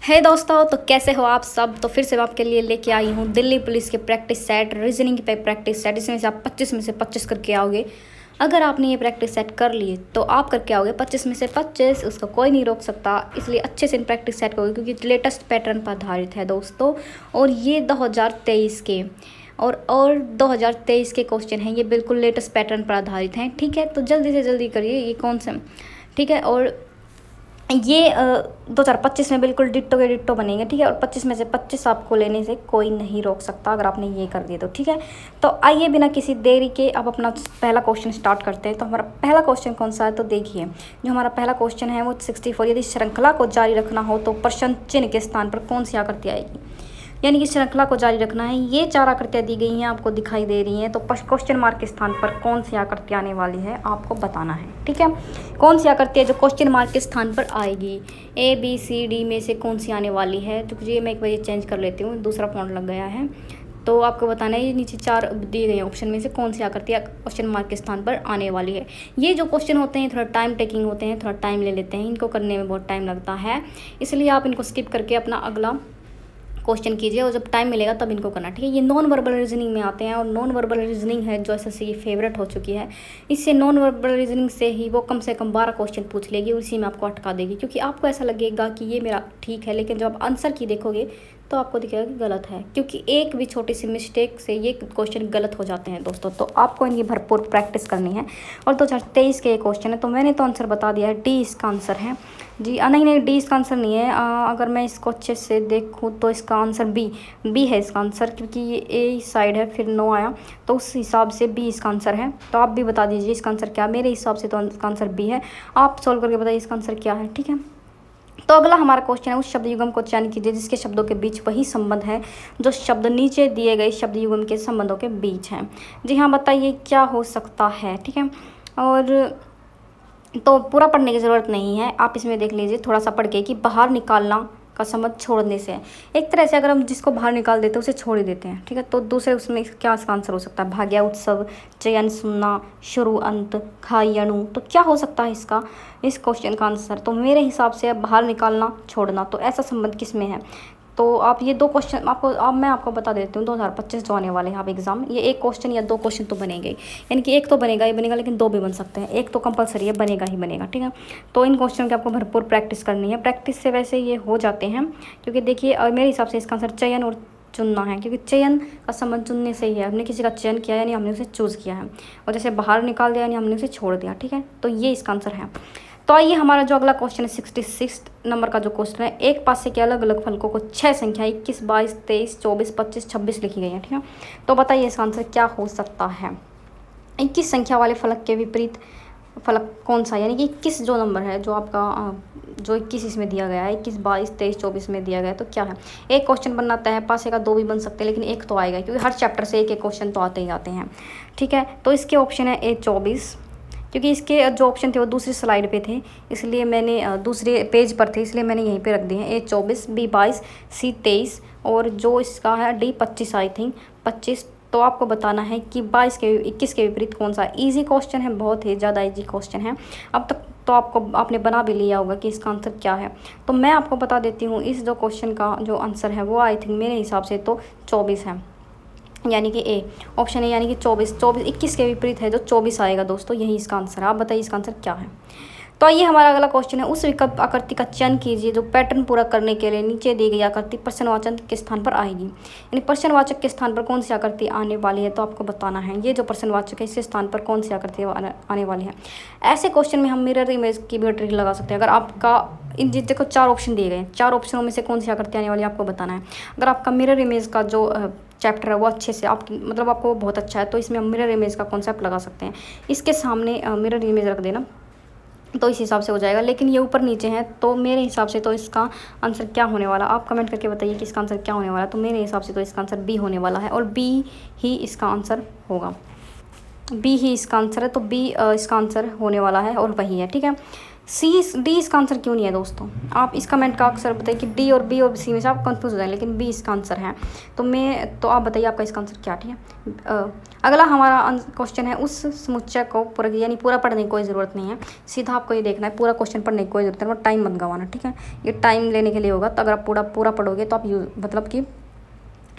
हे दोस्तों, तो कैसे हो आप सब। तो फिर से मैं आपके लिए लेके आई हूँ दिल्ली पुलिस के प्रैक्टिस सेट, रीजनिंग पे प्रैक्टिस सेट। इसमें से आप 25 में से 25 करके आओगे। अगर आपने ये प्रैक्टिस सेट कर लिए तो आप करके आओगे 25 में से 25। उसको कोई नहीं रोक सकता, इसलिए अच्छे से इन प्रैक्टिस सेट करोगे क्योंकि लेटेस्ट पैटर्न पर आधारित है दोस्तों। और ये 2023 के और 2023 के क्वेश्चन हैं। ये बिल्कुल लेटेस्ट पैटर्न पर आधारित हैं। ठीक है, तो जल्दी से जल्दी करिए। ये कौन सा, ठीक है। और ये 2025 में बिल्कुल डिट्टो के डिट्टो बनेंगे। ठीक है, और 25 में से 25 आपको लेने से कोई नहीं रोक सकता अगर आपने ये कर दिया तो। ठीक है, तो आइए बिना किसी देरी के अब अपना पहला क्वेश्चन स्टार्ट करते हैं। तो हमारा पहला क्वेश्चन कौन सा है, तो देखिए जो हमारा पहला क्वेश्चन है वो 64। यदि श्रृंखला को जारी रखना हो तो प्रश्न चिन्ह के स्थान पर कौन सी आकृति आएगी। यानी कि श्रृंखला को जारी रखना है। ये 4 आकृतियाँ दी गई हैं, आपको दिखाई दे रही हैं। तो क्वेश्चन मार्क के स्थान पर कौन सी आकृति आने वाली है आपको बताना है। ठीक है, कौन सी आकृति है जो क्वेश्चन मार्क के स्थान पर आएगी। ABCD में से कौन सी आने वाली है। तो ये मैं एक बार चेंज कर लेती हूँ, दूसरा फॉन्ट लग गया है। तो आपको बताना है ये नीचे 4 दिए गए ऑप्शन में से कौन सी आकृति क्वेश्चन मार्क के स्थान पर आने वाली है। ये जो क्वेश्चन होते हैं थोड़ा टाइम टेकिंग होते हैं, थोड़ा टाइम ले लेते हैं, इनको करने में बहुत टाइम लगता है। इसलिए आप इनको स्किप करके अपना अगला क्वेश्चन कीजिए और जब टाइम मिलेगा तब इनको करना। ठीक है, ये नॉन वर्बल रीजनिंग में आते हैं और नॉन वर्बल रीजनिंग है जो एसएससी की फेवरेट हो चुकी है। इससे नॉन वर्बल रीजनिंग से ही वो कम से कम 12 क्वेश्चन पूछ लेगी, उसी में आपको अटका देगी। क्योंकि आपको ऐसा लगेगा कि ये मेरा ठीक है, लेकिन जब आप आंसर की देखोगे तो आपको दिखेगा कि गलत है। क्योंकि एक भी छोटी सी मिस्टेक से ये क्वेश्चन गलत हो जाते हैं दोस्तों। तो आपको इनकी भरपूर प्रैक्टिस करनी है। और 2023 के ये क्वेश्चन है, तो मैंने तो आंसर बता दिया है, डी इसका आंसर है जी। नहीं, डी इसका आंसर नहीं है। अगर मैं इसको अच्छे से देखूँ तो इसका आंसर बी है इसका आंसर। क्योंकि ये ए साइड है फिर नो आया, तो उस हिसाब से बी इसका आंसर है। तो आप भी बता दीजिए इसका आंसर क्या। मेरे हिसाब से तो इसका आंसर बी है। आप सॉल्व करके बताइए इसका आंसर क्या है। ठीक है, तो अगला हमारा क्वेश्चन है, उस शब्द युग्म को चयन कीजिए जिसके शब्दों के बीच वही संबंध है जो शब्द नीचे दिए गए शब्द युग्म के संबंधों के बीच है। जी हाँ, बताइए क्या हो सकता है। ठीक है, और तो पूरा पढ़ने की ज़रूरत नहीं है, आप इसमें देख लीजिए थोड़ा सा पढ़ के कि बाहर निकालना का संबंध छोड़ने से है। एक तरह से अगर हम जिसको बाहर निकाल देते हैं उसे छोड़ ही देते हैं। ठीक है, तो दूसरे उसमें क्या इसका आंसर हो सकता है। भाग्य, उत्सव, चयन, सुनना, शुरू, अंत, खाई, अणु। तो क्या हो सकता है इसका, इस क्वेश्चन का आंसर। तो मेरे हिसाब से बाहर निकालना, छोड़ना, तो ऐसा संबंध किस में है। तो आप ये 2 क्वेश्चन मैं आपको बता देती हूँ 2025 जो आने वाले हैं आप एग्ज़ाम, ये 1 क्वेश्चन या 2 क्वेश्चन तो बनेंगे। यानी कि एक तो बनेगा ही बनेगा, लेकिन 2 भी बन सकते हैं। एक तो कंपलसरी है, बनेगा ही बनेगा। ठीक है, तो इन क्वेश्चन की आपको भरपूर प्रैक्टिस करनी है। प्रैक्टिस से वैसे ये हो जाते हैं, क्योंकि देखिए मेरे हिसाब से इसका आंसर चयन और चुनना है। क्योंकि चयन का संबंध चुनने से ही है। हमने किसी का चयन किया यानी हमने उसे चूज़ किया है, और जैसे बाहर निकाल दिया यानी हमने उसे छोड़ दिया। ठीक है, तो ये इसका आंसर है। तो आइए हमारा जो अगला क्वेश्चन है 66 नंबर का जो क्वेश्चन है, एक पासे के अलग अलग फलकों को 6 संख्या 21, 22, 23, 24, 25, 26 लिखी गई है। ठीक है, तो बताइए इसका आंसर क्या हो सकता है। 21 संख्या वाले फलक के विपरीत फलक कौन सा। यानी कि 21 जो नंबर है जो आपका जो 21 इसमें दिया गया है, 21, 22, 23, 24 में दिया गया है, तो क्या है। एक क्वेश्चन बनाता है, पासे का 2 भी बन सकते हैं, लेकिन एक तो आएगा क्योंकि हर चैप्टर से एक एक क्वेश्चन तो आते ही आते हैं। ठीक है, तो इसके ऑप्शन है A 24। क्योंकि इसके जो ऑप्शन थे वो दूसरी स्लाइड पे थे, इसलिए मैंने दूसरे पेज पर थे, इसलिए मैंने यहीं पे रख दिए हैं। A 24, B 22, C 23 और जो इसका है D 25 आई थिंक 25। तो आपको बताना है कि 21 के विपरीत कौन सा। इजी क्वेश्चन है, बहुत ही ज़्यादा इजी क्वेश्चन है। अब तक तो आपने बना भी लिया होगा कि इसका आंसर क्या है। तो मैं आपको बता देती हूँ, इस जो क्वेश्चन का जो आंसर है वो आई थिंक मेरे हिसाब से तो 24 है। यानी कि ए ऑप्शन है, यानी कि 24 21 के विपरीत है जो 24 आएगा दोस्तों, यही इसका आंसर है। आप बताइए इसका आंसर क्या है। तो आइए हमारा अगला क्वेश्चन है, उस विकल्प आकृति का चयन कीजिए जो पैटर्न पूरा करने के लिए नीचे दी गई आकृति प्रश्नवाचक के स्थान पर आएगी। यानी प्रश्नवाचक के स्थान पर कौन सी आकृति आने वाली है, तो आपको बताना है ये जो प्रश्नवाचक है इसके स्थान पर कौन सी आकृति आने वाली है। ऐसे क्वेश्चन में हम मिरर इमेज की भी ट्रिक लगा सकते हैं। अगर आपका इन देखो 4 ऑप्शन दिए गए, 4 ऑप्शनों में से कौन सी आकृति आने वाली है आपको बताना है। अगर आपका मिरर इमेज का जो चैप्टर है वो अच्छे से आपको बहुत अच्छा है, तो इसमें हम मिरर इमेज का कॉन्सेप्ट लगा सकते हैं। इसके सामने मिरर इमेज रख देना, तो इस हिसाब से हो जाएगा। लेकिन ये ऊपर नीचे है, तो मेरे हिसाब से तो इसका आंसर क्या होने वाला, आप कमेंट करके बताइए कि इसका आंसर क्या होने वाला। तो मेरे हिसाब से तो इसका आंसर बी होने वाला है, और बी ही इसका आंसर होगा। बी ही इसका आंसर है, तो बी इसका आंसर होने वाला है और वही है। ठीक है, डी इसका आंसर क्यों नहीं है दोस्तों? आप इस कमेंट का अक्सर बताइए कि डी और बी और सी में से आप कंफ्यूज हो जाएंगे, लेकिन बी इसका आंसर है। तो आप बताइए आपका इसका आंसर क्या, ठीक है। अगला हमारा क्वेश्चन है, उस समुच्चय को पूरा यानी पूरा पढ़ने की कोई ज़रूरत नहीं है, सीधा आपको ये देखना है, पूरा क्वेश्चन पढ़ने की कोई ज़रूरत नहीं है, टाइम मत गंवाना, ठीक है। ये टाइम लेने के लिए होगा, तो अगर आप पूरा पढ़ोगे तो आप मतलब कि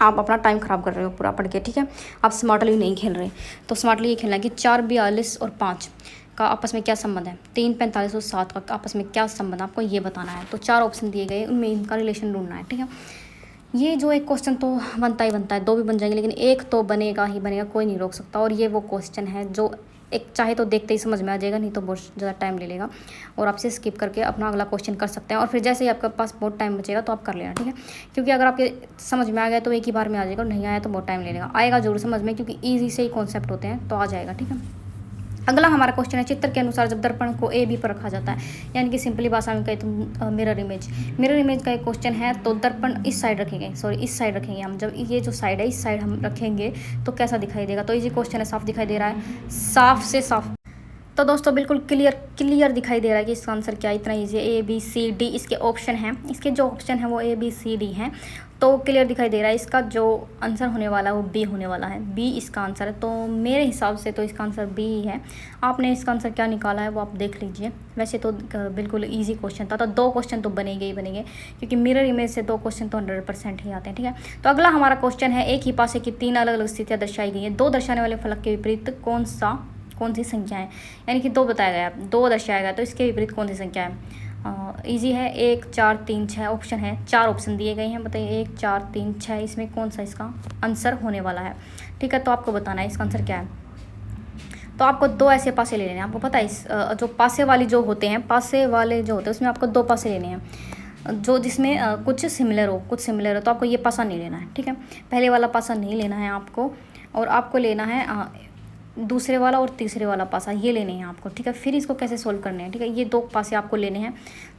आप अपना टाइम ख़राब कर रहे हो पूरा पढ़ के, ठीक है। आप स्मार्टली नहीं खेल रहे। तो स्मार्टली ये खेलना है कि 4, 42 और 5 का आपस में क्या संबंध है, 3, 45 और 7 का आपस में क्या संबंध है, आपको ये बताना है। तो 4 ऑप्शन दिए गए, उनमें इनका रिलेशन ढूंढना है, ठीक है। ये जो एक क्वेश्चन तो बनता ही बनता है, 2 भी बन जाएंगे, लेकिन एक तो बनेगा ही बनेगा, कोई नहीं रोक सकता। और ये वो क्वेश्चन है जो एक चाहे तो देखते ही समझ में आ जाएगा, नहीं तो बहुत ज़्यादा टाइम ले लेगा और आपसे स्किप करके अपना अगला क्वेश्चन कर सकते हैं। और फिर जैसे ही आपके पास बहुत टाइम बचेगा तो आप कर लेना, ठीक है। क्योंकि अगर आपके समझ में आ गया तो एक ही बार में आ जाएगा, और नहीं आया तो बहुत टाइम ले लेगा। आएगा जरूर समझ में, क्योंकि ईजी से ही कॉन्सेप्ट होते हैं, तो आ जाएगा, ठीक है। अगला हमारा क्वेश्चन है, चित्र के अनुसार जब दर्पण को ए बी पर रखा जाता है, यानी कि सिंपली भाषा में कहे तो मिरर इमेज का एक क्वेश्चन है। तो दर्पण इस साइड रखेंगे, इस साइड रखेंगे हम, जब ये जो साइड है इस साइड हम रखेंगे तो कैसा दिखाई देगा? तो इजी क्वेश्चन है, साफ दिखाई दे रहा है, साफ से साफ। तो दोस्तों बिल्कुल क्लियर दिखाई दे रहा है कि इसका आंसर क्या है, इतना ईजी है। ए बी सी डी इसके ऑप्शन हैं, इसके जो ऑप्शन है वो ए बी सी डी हैं, तो क्लियर दिखाई दे रहा है। इसका जो आंसर होने वाला है वो बी होने वाला है, बी इसका आंसर है। तो मेरे हिसाब से तो इसका आंसर बी ही है। आपने इसका आंसर क्या निकाला है वो आप देख लीजिए। वैसे तो बिल्कुल ईजी क्वेश्चन था, तो 2 क्वेश्चन तो बनेंगे ही बनेंगे, क्योंकि मिरर इमेज से 2 क्वेश्चन तो 100% ही आते हैं, ठीक है। तो अगला हमारा क्वेश्चन है, एक ही पासे की 3 अलग अलग स्थितियाँ दर्शाई गई हैं, 2 दर्शाने वाले फलक के विपरीत कौन सी संख्या है, यानी कि 2 बताया गया, 2 दर्शाया गया, तो इसके विपरीत कौन सी संख्या है? इजी है, 1, 4, 3, 6 ऑप्शन है, 4 ऑप्शन दिए गए हैं। बताइए 1, 4, 3, 6 इसमें कौन सा इसका आंसर होने वाला है, ठीक है। तो आपको बताना है इसका आंसर क्या है। तो आपको 2 ऐसे पासे लेने हैं, आपको पता है इस जो पासे वाले जो होते हैं उसमें आपको 2 पासे लेने हैं, जो जिसमें कुछ सिमिलर हो, तो आपको ये पासा नहीं लेना है, ठीक है। पहले वाला पासा नहीं लेना है आपको, और आपको लेना है दूसरे वाला और तीसरे वाला पासा, ये लेने हैं आपको, ठीक है। फिर इसको कैसे सोल्व करने हैं, ठीक है। ये 2 पासे आपको लेने हैं।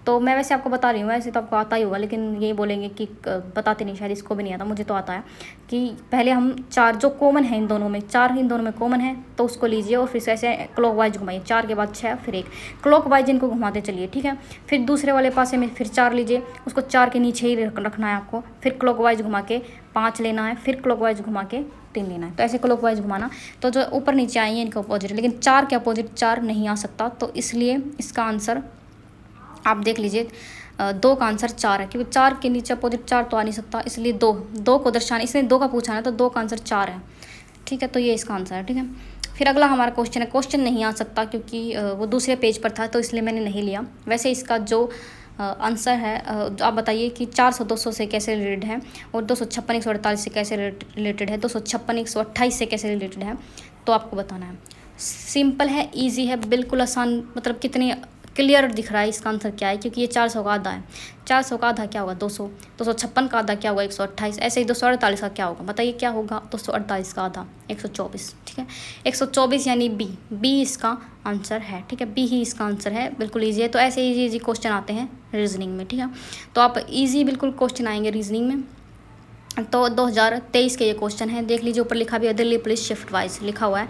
तो मैं वैसे आपको बता रही हूँ, वैसे तो आपको आता ही होगा, लेकिन ये बोलेंगे कि बताते नहीं, शायद इसको भी नहीं आता, मुझे तो आता है। कि पहले हम 4 जो कॉमन है इन दोनों में, 4 इन दोनों में कॉमन है, तो उसको लीजिए और फिर ऐसे क्लॉकवाइज घुमाइए, 4 के बाद 6 फिर 1, क्लॉकवाइज इनको घुमाते चलिए, ठीक है। फिर दूसरे वाले पासे में फिर 4 लीजिए, उसको 4 के नीचे ही रखना है आपको, फिर क्लॉकवाइज घुमा के 5 लेना है, फिर क्लॉकवाइज घुमा के 3 लेना है। तो ऐसे क्लॉकवाइज घुमाना, तो जो ऊपर नीचे आई है इनका अपोजिट, लेकिन 4 के अपोजिट 4 नहीं आ सकता, तो इसलिए इसका आंसर आप देख लीजिए, 2 का आंसर 4 है, क्योंकि 4 के नीचे अपोजिट 4 तो आ नहीं सकता, इसलिए 2 को दर्शाना, इसने 2 का पूछा है तो 2 का आंसर 4 है, ठीक है। तो ये इसका आंसर है, ठीक है। फिर अगला हमारा क्वेश्चन है, क्वेश्चन नहीं आ सकता क्योंकि वो दूसरे पेज पर था, तो इसलिए मैंने नहीं लिया। वैसे इसका जो आंसर है, आप बताइए कि 400 200 से कैसे रिलेटेड है, और 256 148 से कैसे रिलेटेड है, 256 128 से कैसे रिलेटेड है, तो आपको बताना है। सिंपल है, ईजी है, बिल्कुल आसान, मतलब कितने क्लियर दिख रहा है इसका आंसर क्या है, क्योंकि ये 400 का आधा है, 400 का आधा क्या होगा 200, 256 का आधा क्या होगा 128, ऐसे ही 248 का क्या होगा, बताइए क्या होगा 248 का आधा 124, ठीक है। 124 यानी बी इसका आंसर है, ठीक है। बी ही इसका आंसर है, बिल्कुल ईजी है। तो ऐसे ईजी क्वेश्चन आते हैं रीजनिंग में, ठीक है। तो आप ईजी बिल्कुल क्वेश्चन आएंगे रीजनिंग में। तो 2023 के ये क्वेश्चन है, देख लीजिए ऊपर लिखा भी है, दिल्ली पुलिस शिफ्ट वाइज लिखा हुआ है,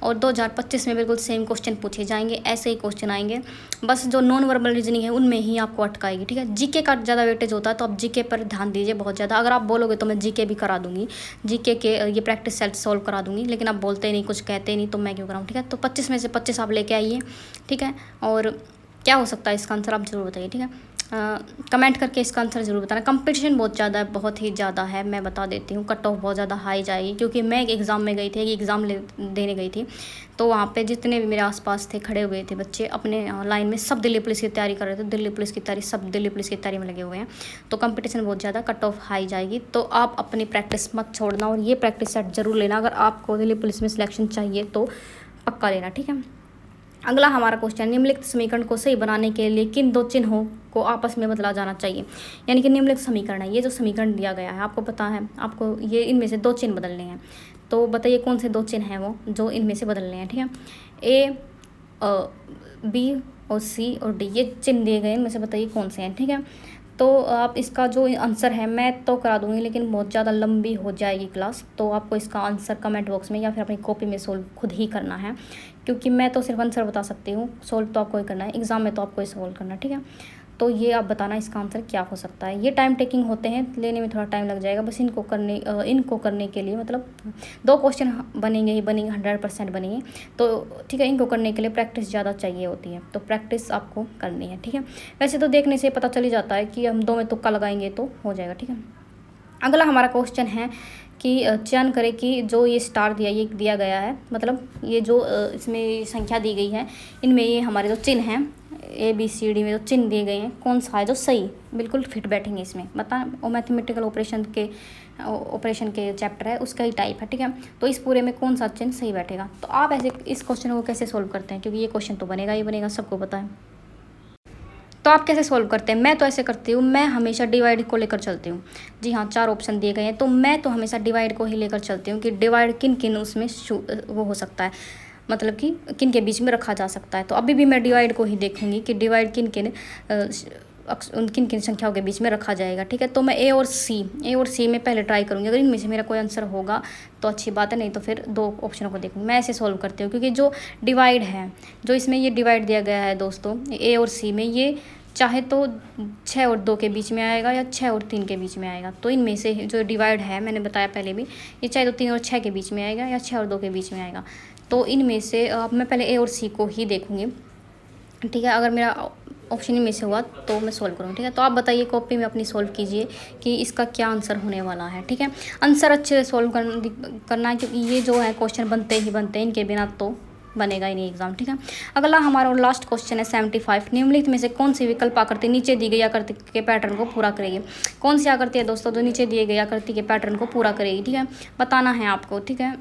और 2025 में बिल्कुल सेम क्वेश्चन पूछे जाएंगे, ऐसे ही क्वेश्चन आएंगे, बस जो नॉन वर्बल रीजनिंग है उनमें ही आपको अटकाएगी, ठीक है। जीके का ज़्यादा वेटेज होता है, तो आप जीके पर ध्यान दीजिए बहुत ज़्यादा। अगर आप बोलोगे तो मैं जीके भी करा दूंगी, जीके के ये प्रैक्टिस सेट सॉल्व करा दूंगी, लेकिन आप बोलते नहीं, कुछ कहते नहीं, तो मैं क्यों कराऊँ, ठीक है। तो 25 में से 25 आप लेके आइए, ठीक है। और क्या हो सकता है इसका आंसर आप जरूर बताइए, ठीक है। कमेंट करके इसका आंसर ज़रूर बताना। कंपटीशन बहुत ज़्यादा है, बहुत ही ज़्यादा है, मैं बता देती हूँ। कट ऑफ बहुत ज़्यादा हाई जाएगी, क्योंकि मैं एक एग्ज़ाम में गई थी, एक एग्ज़ाम देने गई थी, तो वहाँ पे जितने भी मेरे आसपास थे, खड़े हुए थे बच्चे अपने लाइन में, सब दिल्ली पुलिस की तैयारी कर रहे थे, दिल्ली पुलिस की तैयारी, सब दिल्ली पुलिस की तैयारी में लगे हुए हैं। तो कंपटीशन बहुत ज़्यादा, कट ऑफ हाई जाएगी, तो आप अपनी प्रैक्टिस मत छोड़ना, और ये प्रैक्टिस सेट ज़रूर लेना। अगर आपको दिल्ली पुलिस में सिलेक्शन चाहिए तो पक्का लेना, ठीक है। अगला हमारा क्वेश्चन, निम्नलिखित समीकरण को सही बनाने के लिए किन 2 चिन्हों को आपस में बदला जाना चाहिए, यानी कि निम्नलिखित समीकरण है, ये जो समीकरण दिया गया है आपको पता है, आपको ये इनमें से 2 चिन्ह बदलने हैं। तो बताइए कौन से 2 चिन्ह हैं वो जो इनमें से बदलने हैं, ठीक है। ए, बी और सी और डी, ये चिन्ह दिए गए, इनमें से बताइए कौन से हैं, ठीक है। तो आप इसका जो आंसर है मैं तो करा दूँगी, लेकिन बहुत ज़्यादा लंबी हो जाएगी क्लास, तो आपको इसका आंसर कमेंट बॉक्स में या फिर अपनी कॉपी में सोल्व खुद ही करना है, क्योंकि मैं तो सिर्फ आंसर बता सकती हूँ, सोल्व तो आपको ही करना है, एग्ज़ाम में तो आपको ही सोल्व करना है, ठीक है। तो ये आप बताना इसका आंसर क्या हो सकता है। ये टाइम टेकिंग होते हैं, लेने में थोड़ा टाइम लग जाएगा, बस इनको करने के लिए मतलब 2 क्वेश्चन बनेंगे ही बनेंगे, 100% बनेंगे, तो ठीक है। इनको करने के लिए प्रैक्टिस ज़्यादा चाहिए होती है, तो प्रैक्टिस आपको करनी है, ठीक है। वैसे तो देखने से पता चल ही जाता है कि हम 2 में तुक्का लगाएंगे तो हो जाएगा, ठीक है। अगला हमारा क्वेश्चन है कि चयन करें कि जो ये स्टार दिया गया है, मतलब ये जो इसमें संख्या दी गई है, इनमें ये हमारे जो चिन्ह हैं ABCD में जो चिन्ह दिए गए हैं, कौन सा है जो सही बिल्कुल फिट बैठेंगे इसमें, बता। और मैथमेटिकल ऑपरेशन के चैप्टर है, उसका ही टाइप है, ठीक है। तो इस पूरे में कौन सा चिन्ह सही बैठेगा, तो आप ऐसे इस क्वेश्चन को कैसे सोल्व करते हैं, क्योंकि ये क्वेश्चन तो बनेगा ही बनेगा, सबको पता है। तो आप कैसे सोल्व करते हैं? मैं तो ऐसे करती हूँ, मैं हमेशा डिवाइड को लेकर चलती हूँ। जी हाँ, 4 ऑप्शन दिए गए हैं, तो मैं तो हमेशा डिवाइड को ही लेकर चलती हूँ कि डिवाइड किन किन उसमें वो हो सकता है, मतलब कि किन के बीच में रखा जा सकता है। तो अभी भी मैं डिवाइड को ही देखूंगी कि डिवाइड किन किन संख्याओं के बीच में रखा जाएगा, ठीक है। तो मैं ए और सी में पहले ट्राई करूँगी, अगर इनमें से मेरा कोई आंसर होगा तो अच्छी बात है, नहीं तो फिर 2 ऑप्शनों को देखूँगी। मैं ऐसे सोल्व करती हूँ, क्योंकि जो डिवाइड है, जो इसमें ये डिवाइड दिया गया है दोस्तों ए और सी में, ये चाहे तो 6 और 2 के बीच में आएगा या 6 और 3 के बीच में आएगा। तो इनमें से जो डिवाइड है, मैंने बताया पहले भी, ये चाहे तो 3 और 6 के बीच में आएगा या 6 और 2 के बीच में आएगा। तो इनमें से मैं पहले ए और सी को ही देखूँगी, ठीक है। अगर मेरा ऑप्शन इनमें से हुआ तो मैं सोल्व करूँगी, ठीक है। तो आप बताइए, कॉपी में अपनी सोल्व कीजिए कि इसका क्या आंसर होने वाला है, ठीक है। आंसर अच्छे से सोल्व करना है, क्योंकि ये जो है क्वेश्चन बनते ही बनते हैं, इनके बिना तो बनेगा ही नहीं एग्जाम, ठीक है। अगला हमारा और लास्ट क्वेश्चन है 75। निम्नलिखित में से कौन सी विकल्प आकृति नीचे दी गई आकृति के पैटर्न को पूरा करेगी। कौन सी आकृति है दोस्तों जो नीचे दिए गई आकृति के पैटर्न को पूरा करेगी, ठीक है। बताना है आपको, ठीक है।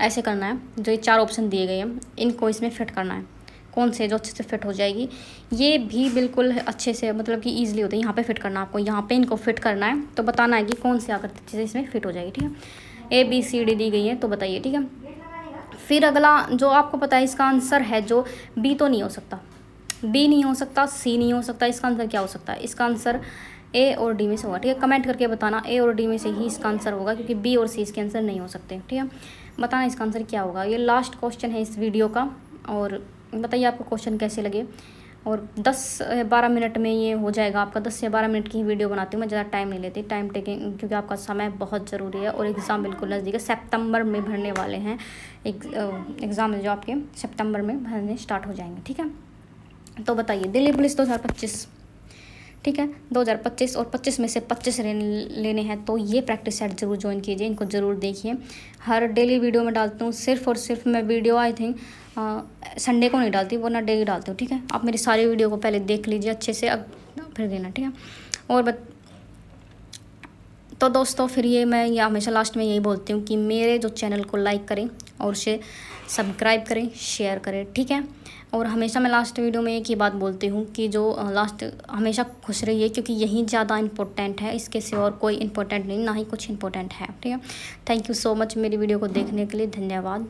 ऐसे करना है, जो ये 4 ऑप्शन दिए गए हैं इनको इसमें फिट करना है, कौन से जो अच्छे से फिट हो जाएगी। ये भी बिल्कुल अच्छे से, मतलब कि ईजिली होता है। यहाँ पे फिट करना आपको, यहाँ पे इनको फिट करना है, तो बताना है कि कौन सी आकृति अच्छे से इसमें फिट हो जाएगी, ठीक है। ABCD दी गई है, तो बताइए, ठीक है। फिर अगला जो आपको पता है इसका आंसर है, जो B तो नहीं हो सकता, B नहीं हो सकता, C नहीं हो सकता, इसका आंसर क्या हो सकता है? इसका आंसर A और D में से होगा, ठीक है। कमेंट करके बताना A और D में से ही इसका आंसर होगा, क्योंकि B और C इसके आंसर नहीं हो सकते, ठीक है। बताना इसका आंसर क्या होगा। ये लास्ट क्वेश्चन है इस वीडियो का, और बताइए आपको क्वेश्चन कैसे लगे। और 10-12 मिनट में ये हो जाएगा आपका, 10 से 12 मिनट की ही वीडियो बनाती हूँ मैं, ज़्यादा टाइम नहीं लेती। टाइम टेकिंग, क्योंकि आपका समय बहुत ज़रूरी है और एग्ज़ाम बिल्कुल नज़दीक है। सितंबर में भरने वाले हैं एग्ज़ाम, जो आपके सितंबर में भरने स्टार्ट हो जाएंगे, ठीक है। तो बताइए, दिल्ली पुलिस 2025, ठीक है, 2025 और 25 में से 25 लेने हैं, तो ये प्रैक्टिस सेट ज़रूर ज्वाइन कीजिए, इनको ज़रूर देखिए। हर डेली वीडियो में डालती हूँ, सिर्फ और सिर्फ मैं वीडियो आई थिंक संडे को नहीं डालती, वरना डेली डालती हूँ, ठीक है। आप मेरी सारी वीडियो को पहले देख लीजिए अच्छे से, अब फिर देना, ठीक है। और तो दोस्तों, फिर ये मैं ये हमेशा लास्ट में यही बोलती हूँ कि मेरे जो चैनल को लाइक करें और उसे सब्सक्राइब करें, शेयर करें, ठीक है। और हमेशा मैं लास्ट वीडियो में एक ही बात बोलती हूँ कि जो लास्ट हमेशा खुश रहिए, क्योंकि यही ज़्यादा इंपॉर्टेंट है, इसके सिवा और कोई इंपॉर्टेंट नहीं, ना ही कुछ इंपॉर्टेंट है, ठीक है। थैंक यू सो मच मेरी वीडियो को देखने के लिए, धन्यवाद।